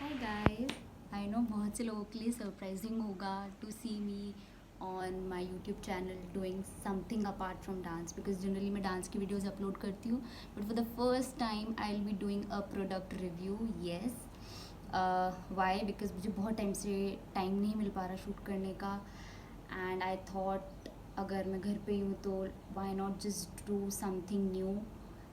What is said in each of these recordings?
Hi guys. आई know बहुत से लोगों के लिए सरप्राइजिंग होगा to see me on my YouTube channel doing something apart from dance, because generally मैं डांस की वीडियोस अपलोड करती हूँ, but for the first time I will be doing a product review. Yes, why? Because मुझे बहुत time से time नहीं मिल पा रहा शूट करने का, एंड आई थॉट अगर मैं घर पे ही हूँ तो why not just do something new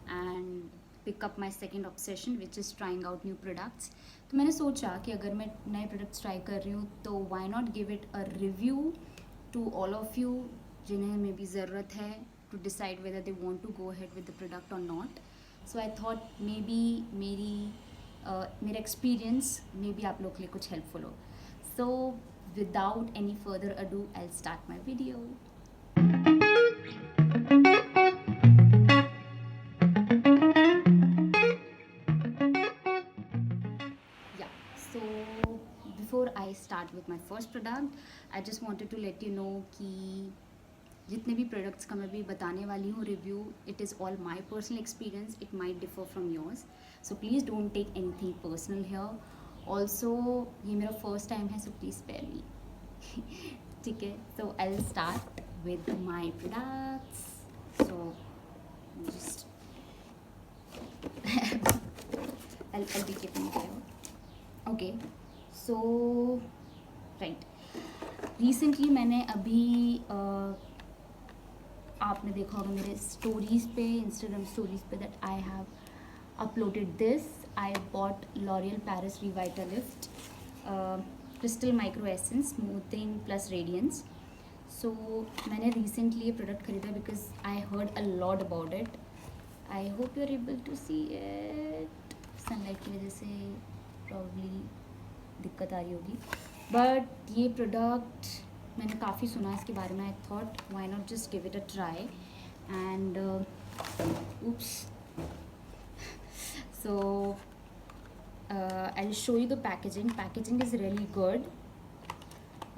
and pick up my second obsession which is trying out new products. तो मैंने सोचा कि अगर मैं नए प्रोडक्ट्स ट्राई कर रही हूँ तो why not give it a review to all of you जिन्हें मे बी ज़रूरत है to decide whether they want to go ahead with the product और not. So I thought maybe मेरा experience maybe आप लोग के लिए कुछ हेल्पफुल हो। So without any further ado I start my video. Yeah, so before I start with my first product, I just wanted to let you know कि जितने भी प्रोडक्ट्स का मैं भी बताने वाली हूँ review, it is all my personal experience, it might differ from yours, so please don't take anything personal here. Also ये मेरा फर्स्ट टाइम है, सो प्लीज़ स्पेयर मी। ठीक है, so I will start with my products. So just I'll be keeping it here. Okay, so right, recently मैंने अभी आपने देखा होगा मेरे स्टोरीज़ पे, इंस्टाग्राम स्टोरीज़ पे, that I have uploaded this. I bought L'Oréal Paris Revitalift crystal micro essence smoothing plus radiance. So मैंने recently ये प्रोडक्ट खरीदा because I heard a lot about it. I hope you are able to see it. Sunlight की वजह से probably दिक्कत आ रही होगी, but ये प्रोडक्ट मैंने काफ़ी सुना इसके बारे में। I thought why not just give it a try and oops, so I'll show you the packaging is really good.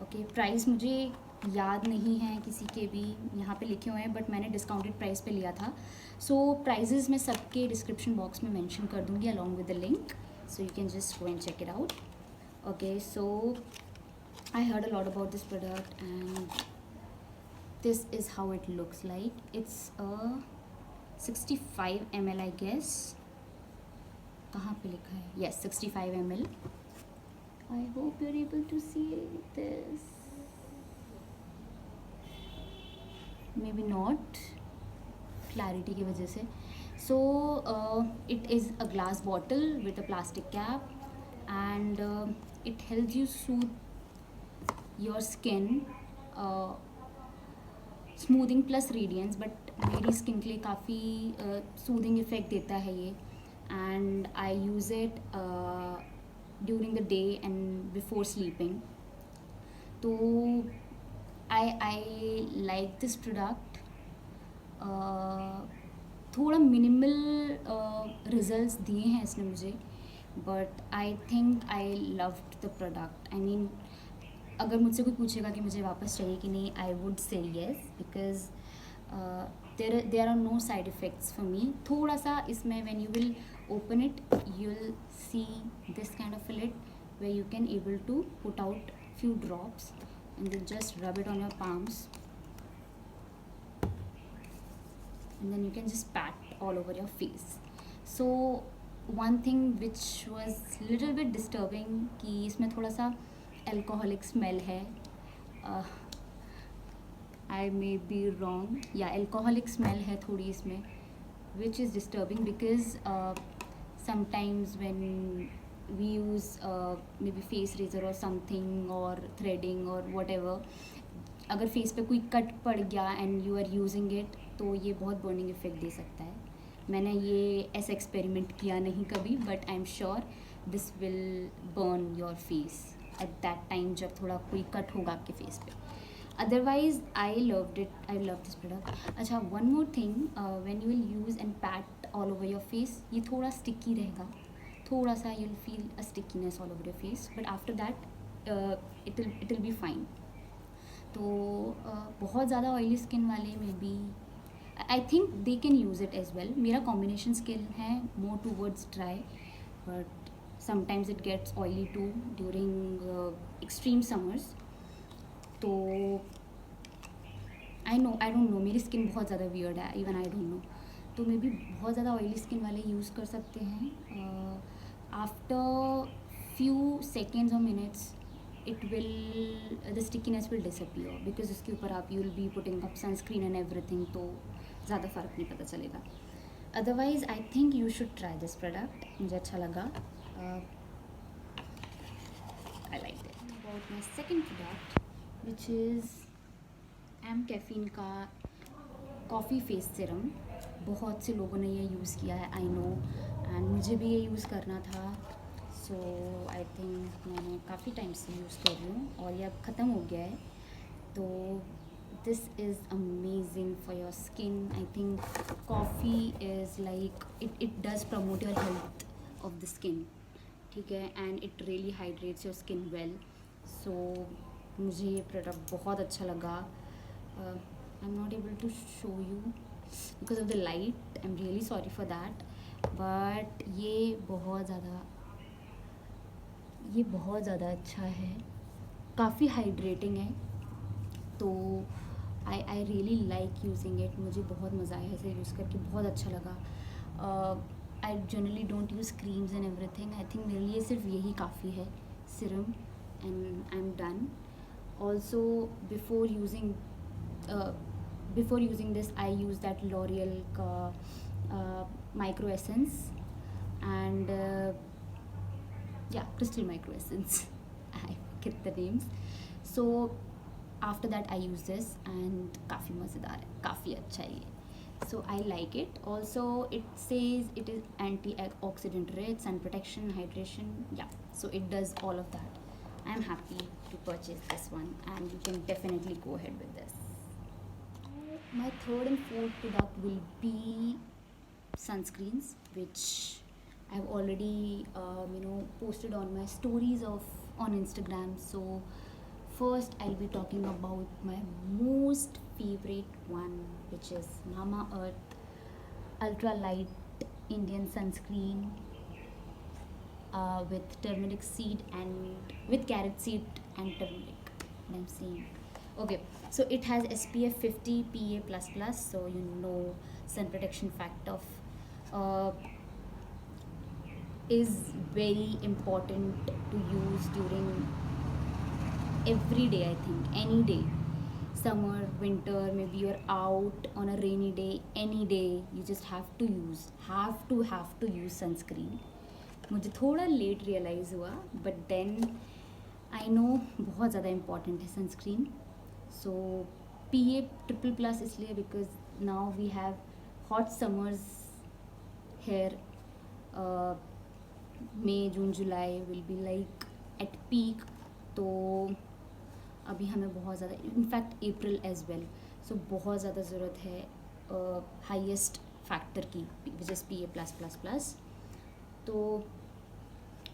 Okay, price मुझे याद नहीं है किसी के भी, यहाँ पे लिखे हुए हैं, बट मैंने डिस्काउंटेड प्राइस पे लिया था। सो प्राइजेज़ मैं सबके डिस्क्रिप्शन बॉक्स में मेंशन कर दूँगी along with the link, so you can just go and check it out. Okay, so I heard a lot about this product and this is how it looks like. It's a 65 ml I guess. कहाँ पे लिखा है? Yes, 65 ml. I hope you're able to see this. Maybe not. Clarity की वजह से. So it is a glass bottle with a plastic cap and it helps you soothe your skin, smoothing plus radiance, but मेरी skin के लिए काफ़ी soothing effect देता है ये, and I use it during the day and before sleeping. तो I like this product. थोड़ा minimal results दिए हैं इसने मुझे, but I think I loved the product. I mean अगर मुझसे कोई पूछेगा कि मुझे वापस चाहिए कि नहीं, I would say yes, because there are no side effects for me. थोड़ा सा इसमें when you will open it you will see this kind of fillet where you can able to put out few drops and then just rub it on your palms and then you can just pat all over your face. So one thing which was little bit disturbing कि इसमें थोड़ा सा alcoholic smell है। I may be wrong, या alcoholic smell है थोड़ी इसमें, which is disturbing because sometimes when we use may be face razor और समथिंग और थ्रेडिंग और वट एवर, अगर फेस पे कोई कट पड़ गया and you are using it तो ये बहुत बर्निंग इफेक्ट दे सकता है। मैंने ये ऐसा एक्सपेरिमेंट किया नहीं कभी, but I am sure this will burn your face at that time जब थोड़ा कोई कट होगा आपके फेस पे। Otherwise I loved it, I love this product. अच्छा, one more thing, when you will use and pat all over your face, ये थोड़ा sticky रहेगा, थोड़ा सा you will feel a stickiness all over your face, but after that it will be fine. तो बहुत ज़्यादा oily skin वाले में बी I think they can use it as well. मेरा कॉम्बिनेशन स्किन है more towards dry, but sometimes it gets oily too during extreme summers. तो I don't know, मेरी स्किन बहुत ज़्यादा वियर्ड है, इवन आई डोंट नो. तो may be बहुत ज़्यादा ऑयली स्किन वाले यूज़ कर सकते हैं. आफ्टर फ्यू सेकेंड्स और minutes it will, the stickiness will disappear because इसके ऊपर आप you will be putting up sunscreen and everything, तो ज़्यादा फ़र्क नहीं पता चलेगा. Otherwise I think you should try this product. मुझे अच्छा लगा. I liked it. About my second product, which is Caffeine का कॉफ़ी फेस सीरम. बहुत से लोगों ने ये यूज़ किया है, आई नो, एंड मुझे भी ये यूज़ करना था. सो आई थिंक मैंने काफ़ी टाइम से यूज़ कर रही हूँ और ये अब ख़त्म हो गया है. तो this is amazing for your skin. I think coffee is like it does promote your health of the skin, ठीक है, and it really hydrates your skin well. So मुझे ये प्रोडक्ट बहुत अच्छा लगा. I am not able to show you because of the light. I am really sorry for that. But ये बहुत ज़्यादा अच्छा है, काफ़ी हाइड्रेटिंग है. तो I really like using it. मुझे बहुत मज़ा आया इसे यूज़ करके, बहुत अच्छा लगा. I generally don't use creams and everything. I think मेरे लिए सिर्फ यही काफ़ी है, serum, and I am done. Also before using this I use that L'Oreal का micro essence and crystal micro essence. I forget the names. So after that I use this and काफ़ी मज़ेदार है, काफ़ी अच्छा है ये. So I like it. Also it says it is antioxidant rich, sun protection, hydration. Yeah, so it does all of that. I am happy to purchase this one and you can definitely go ahead with this. My third and fourth product will be sunscreens, which I've already posted on my stories on Instagram. So first I'll be talking about my most favorite one, which is Mamaearth Ultra Light Indian Sunscreen with turmeric seed and with carrot seed and turmeric. I'm saying, okay, so it has SPF 50 PA++, so you know sun protection factor is very important to use during every day. I think any day, summer, winter, maybe you're out on a rainy day, any day, you just have to use sunscreen. मुझे थोड़ा late realise हुआ, but then I know बहुत ज़्यादा important है sunscreen. So PA++ इसलिए because now we have hot summers here. May, June, July will be like at peak. तो अभी हमें बहुत ज़्यादा, इनफैक्ट अप्रैल एज वेल, सो बहुत ज़्यादा ज़रूरत है हाईएस्ट फैक्टर की, विच इज़ PA+++. तो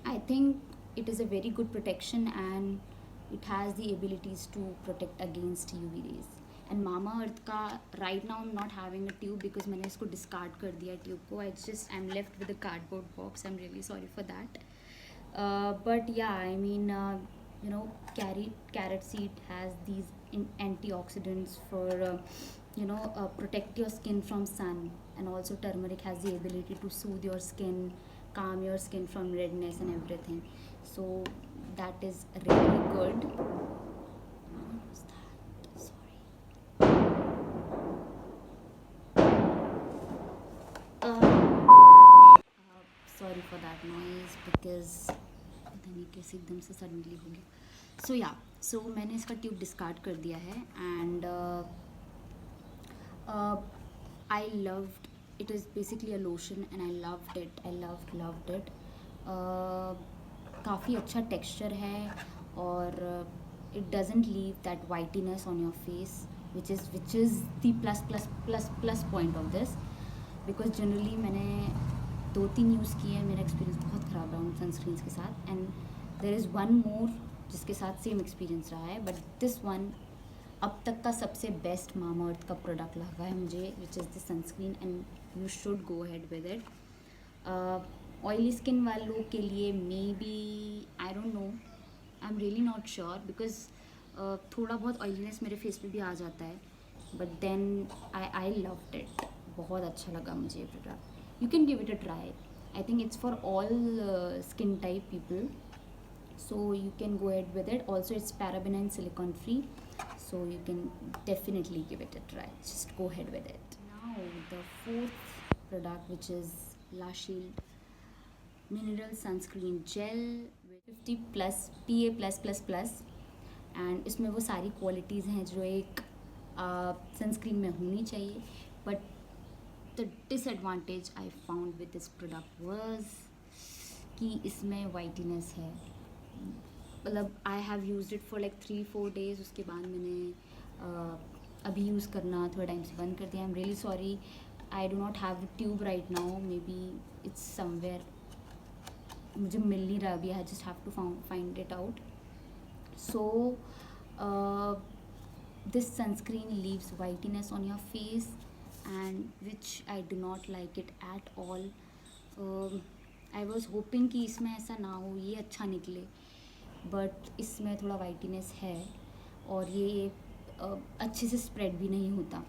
I think it is a very good protection and it has the abilities to protect against UV rays. And Mamaearth का right now I am not having a tube because मैंने इसको discard कर दिया tube को. I am left with a cardboard box. I am really sorry for that. But yeah, I mean, carrot seed has these antioxidants for protect your skin from sun, and also turmeric has the ability to soothe your skin, calm your skin from redness and everything. So that is really good. What was that? Sorry for that noise because पता नहीं कैसे एकदम से suddenly हो गया. सो मैंने इसका tube discard कर दिया है and I loved it. Is basically a lotion and I loved it. काफ़ी अच्छा टेक्सचर है और it doesn't leave that whiteness on your face, which is the plus point of this. Because generally मैंने 2-3 use किए हैं, मेरा experience बहुत ख़राब रहा उन सनस्क्रीन्स के साथ. And there is one more जिसके साथ सेम एक्सपीरियंस रहा है, बट दिस वन अब तक का सबसे बेस्ट Mamaearth का प्रोडक्ट लगा है मुझे, विच is the sunscreen, and you should go ahead with it. Oily skin वालों के लिए may be, I don't no, I am really not sure because थोड़ा बहुत ऑयलीनेस मेरे फेस पे भी आ जाता है, but then I loved it, बहुत अच्छा लगा मुझे ये product. You can give it a try. I think it's for all skin type people, so you can go ahead with it. Also it's paraben and silicone free, so you can definitely give it a try. Just go ahead with it. Now the fourth product, which is La Shield mineral sunscreen gel with 50 plus PA plus plus plus, and इसमें वो सारी qualities हैं जो एक sunscreen में होनी चाहिए. But the disadvantage I found with this product was कि इसमें वाइटीनेस है. मतलब I have used it for like 3-4 days, उसके बाद मैंने अभी यूज़ करना थोड़ा टाइम से बंद कर दिया. I am really sorry, I do not have the tube right now, may be it's somewhere, मुझे मिल नहीं रहा अभी. I just have to find it out. So this sunscreen leaves whitiness on your face, and which I do not like it at all. I was hoping कि इसमें ऐसा ना हो, ये अच्छा निकले, बट इसमें थोड़ा वाइटीनेस है और ये अच्छे से स्प्रेड भी नहीं होता.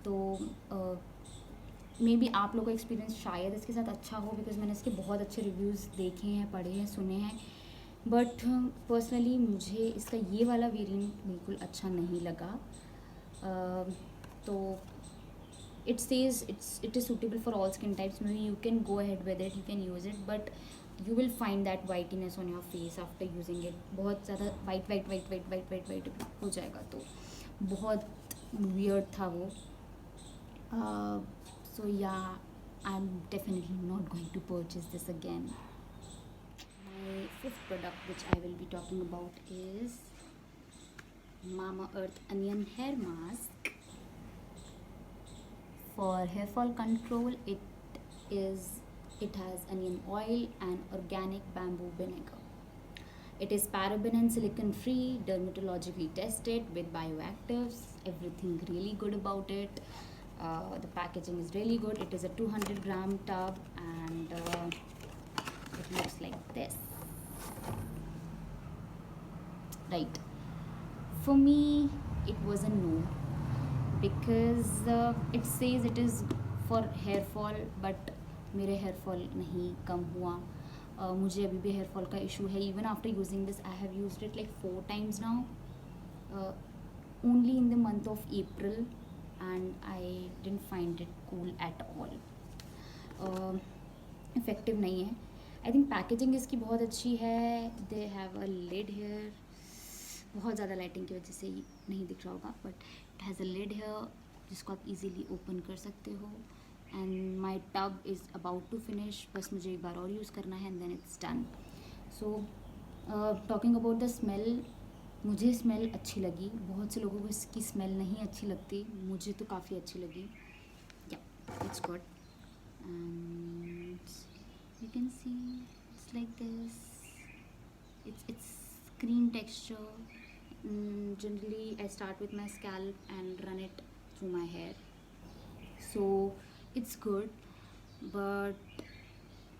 तो मे बी आप लोगों का एक्सपीरियंस शायद इसके साथ अच्छा हो, बिकॉज मैंने इसके बहुत अच्छे रिव्यूज़ देखे हैं, पढ़े हैं, सुने हैं. बट पर्सनली मुझे इसका ये वाला वेरिएंट बिल्कुल अच्छा नहीं लगा. तो it says it is suitable for all skin types. Maybe you can go ahead with it, you can use it, but you will find that whiteness on your face after using it. बहुत ज़्यादा white हो जाएगा, तो बहुत weird था वो. So yeah, I am definitely not going to purchase this again. My fifth product which I will be talking about is Mamaearth Onion Hair Mask for hair fall control. It has onion oil and organic bamboo vinegar. It is paraben and silicone free, dermatologically tested with bioactives. Everything really good about it. The packaging is really good. It is a 200-gram tub, and it looks like this. Right, for me it was a no, because it says it is for hair fall, but मेरे hair fall नहीं कम हुआ. मुझे अभी भी hair fall का issue है. Even after using this, I have used it like 4 times now, only in the month of April, and I didn't find it cool at all. Effective नहीं है. I think packaging इसकी बहुत अच्छी है. They have a lid here, बहुत ज़्यादा lighting की वजह से नहीं दिख रहा होगा, but it has a lid here जिसको आप इजीली ओपन कर सकते हो. And my tub is about to finish, बस मुझे एक बार और यूज़ करना है, and then it's done. So talking about the smell, मुझे स्मेल अच्छी लगी. बहुत से लोगों को इसकी स्मेल नहीं अच्छी लगती, मुझे तो काफ़ी अच्छी लगी. या, it's good. And you can see it's like this. It's cream texture. Generally I start with my scalp and run it through my hair, so it's good, but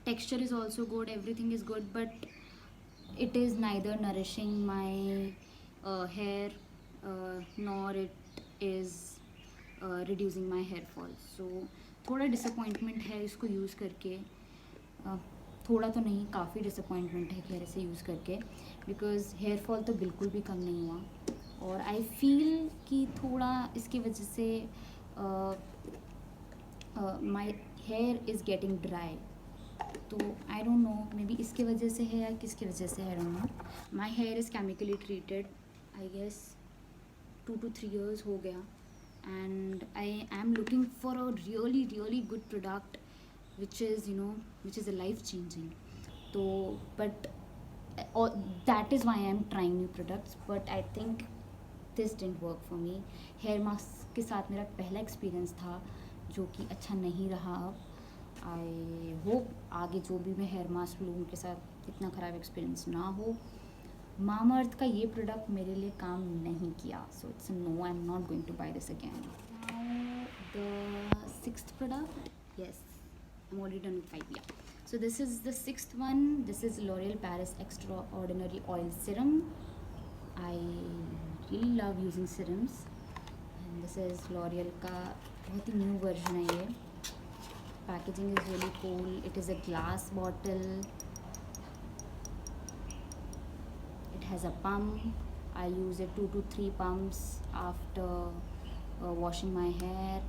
texture is also good, everything is good, but it is neither nourishing my hair, nor it is reducing my hair fall. So थोड़ा disappointment है इसको use करके. थोड़ा तो नहीं, काफ़ी disappointment है खैर इसे यूज़ करके, बिकॉज़ हेयर फॉल तो बिल्कुल भी कम नहीं हुआ. और आई फील कि थोड़ा इसकी वजह से my hair is getting dry. तो I don't know, maybe इसकी वजह से है या किसकी वजह से, I don't know. My hair is chemically treated, I guess 2 to 3 years हो गया, and I am looking for a really good product which is a life changing. So but that is why I am trying new products, but I think this didn't work for me. Hair mask के साथ मेरा पहला experience था जो कि अच्छा नहीं रहा. आई होप आगे जो भी मैं हेयर मास्क लूँ उनके साथ इतना ख़राब एक्सपीरियंस ना हो. मामाअर्थ का ये प्रोडक्ट मेरे लिए काम नहीं किया, so it's no, I am not going to buy this again. Now the 6th product, yes, I'm already done with 5. Yeah, So this is the sixth one. This is L'Oreal Paris Extraordinary Oil Serum. I really love using serums. And this is L'Oreal का बहुत ही new version है ये. Packaging is really cool. It is a glass bottle. It has a pump. I use it 2 to 3 pumps after washing my hair.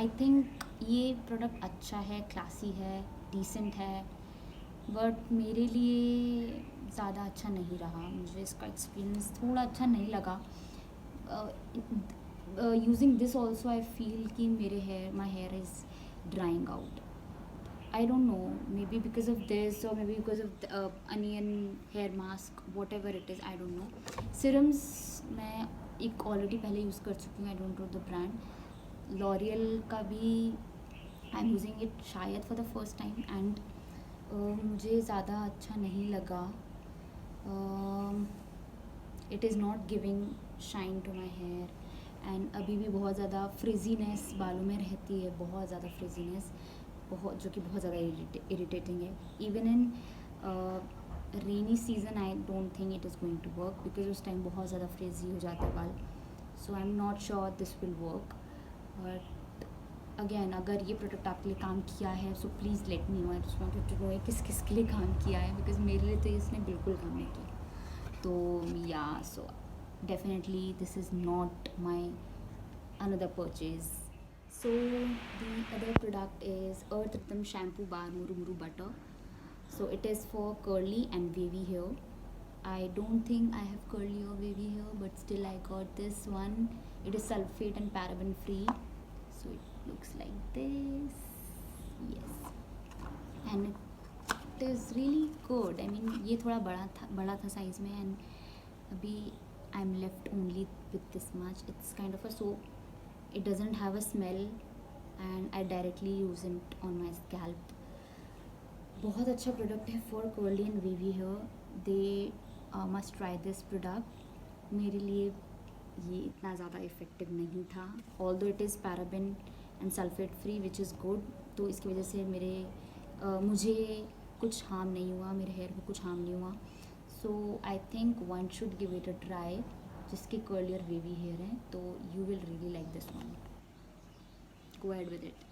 I think ये product अच्छा है, classy है, decent है, but मेरे लिए ज़्यादा अच्छा नहीं रहा. मुझे इसका एक्सपीरियंस थोड़ा अच्छा नहीं लगा. Using this also I feel कि my hair is drying out. I don't know, maybe because of this or maybe because of the, onion hair mask, whatever it is, I don't know. Serums मैं एक already पहले use कर चुकी हूँ. I don't know the brand. L'Oreal का भी I'm using it शायद for the first time and मुझे ज़्यादा अच्छा नहीं लगा. It is not giving shine to my hair and अभी भी बहुत ज़्यादा फ्रिजीनेस बालों में रहती है, बहुत ज़्यादा फ्रिजीनेस, बहुत जो कि बहुत ज़्यादा इरिटेटिंग है. Even in rainy season I don't think it is going to work because उस टाइम बहुत ज़्यादा फ्रिजी हो जाते हैं बाल. So I am not sure this will work. But again अगर ये प्रोडक्ट आपके लिए काम किया है so please let me know. I just wanted to know किस किस के लिए काम किया है बिकॉज मेरे लिए तो इसने बिल्कुल काम नहीं किया. तो या so definitely this is not my another purchase. So the other product is Earth Rhythm Shampoo Bar Muru Muru Butter. So it is for curly and wavy hair. I don't think I have curly or wavy hair, but still I got this one. It is sulfate and paraben free. So it looks like this. Yes. And it is really good. I mean ये थोड़ा बड़ा था size में and अभी I'm left only with this much. It's kind of a soap. It doesn't have a smell and I directly use it on my scalp. बहुत अच्छा product है for curly and wavy hair. They must try this product. मेरे लिए ये इतना ज़्यादा effective नहीं था. Although it is paraben and sulphate free which is good. तो इसकी वजह से मुझे कुछ हार्म नहीं हुआ, मेरे हेयर को कुछ हार्म नहीं हुआ. So I think one should give it a try जिसके कर्ली और वेवी हेयर हैं. तो you will really like this one. Go ahead with it.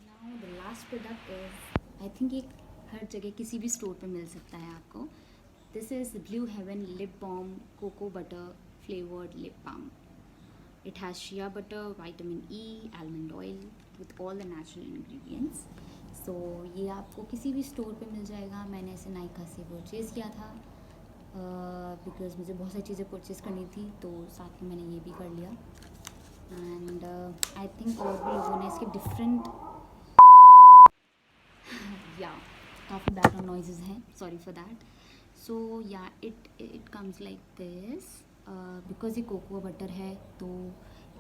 Now the last product is I think ये हर जगह किसी भी स्टोर पे मिल सकता है आपको. This is Blue Heaven lip balm cocoa butter flavoured lip balm. It has shea butter, vitamin E, almond oil with all the natural ingredients. So ये आपको किसी भी स्टोर पे मिल जाएगा. मैंने इसे नायका से परचेज़ किया था बिकॉज़ मुझे बहुत सारी चीज़ें परचेज़ करनी थी, तो साथ में मैंने ये भी कर लिया. एंड आई थिंक और भी लोगों ने इसके डिफरेंट या काफ़ी बैकग्राउंड नॉइजेज हैं, sorry for that. So yeah it comes like this. Because ये कोको बटर है तो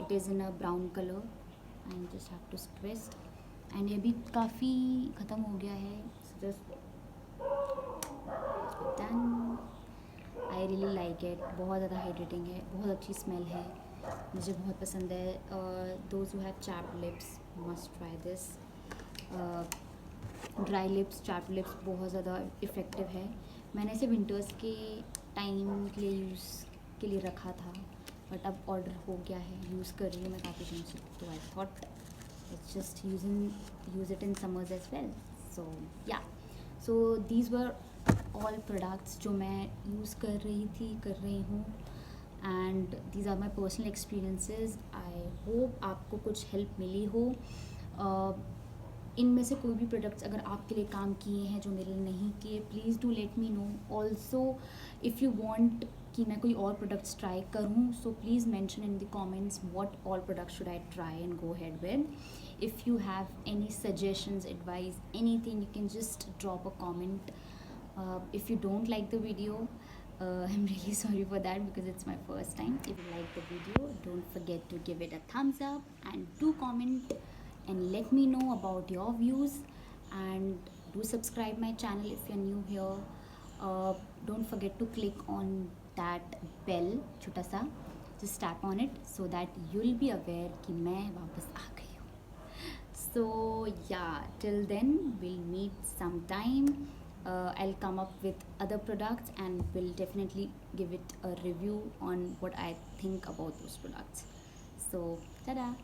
it is in a brown colour and just have to twist. And ये भी काफ़ी ख़त्म हो गया है. Just done. I really like it. बहुत ज़्यादा हाइड्रेटिंग है, बहुत अच्छी स्मेल है, मुझे बहुत पसंद है. Those who have chapped lips must try this. Dry lips, chapped lips बहुत ज़्यादा इफ़ेक्टिव है. मैंने इसे विंटर्स के टाइम के लिए रखा था बट अब ऑर्डर हो गया है. यूज़ कर रही हूँ मैं काफ़ी टाइम से. तो I thought it's just use it in summers as well. So yeah so these were all products जो मैं यूज़ कर रही हूँ and these are my personal experiences. I hope आपको कुछ हेल्प मिली हो. इनमें से कोई भी प्रोडक्ट्स अगर आपके लिए काम किए हैं जो मेरे लिए नहीं किए, please do let me no. Also if you want कि मैं कोई और प्रोडक्ट्स ट्राई करूँ so please mention in the comments what all products should I try and go ahead with. If you have any suggestions, advice, anything, you can just drop a comment. If you don't like the video, I'm really sorry for that because it's my first time. If you like the video, don't forget to give it a thumbs up and do comment and let me know about your views, and do subscribe my channel if you're new here. Don't forget to click on that bell छोटा सा, just tap on it so that you'll be aware कि मैं वापस आ गई हूँ. So yeah, till then we'll meet sometime. I'll come up with other products and will definitely give it a review on what I think about those products. So, ta-da!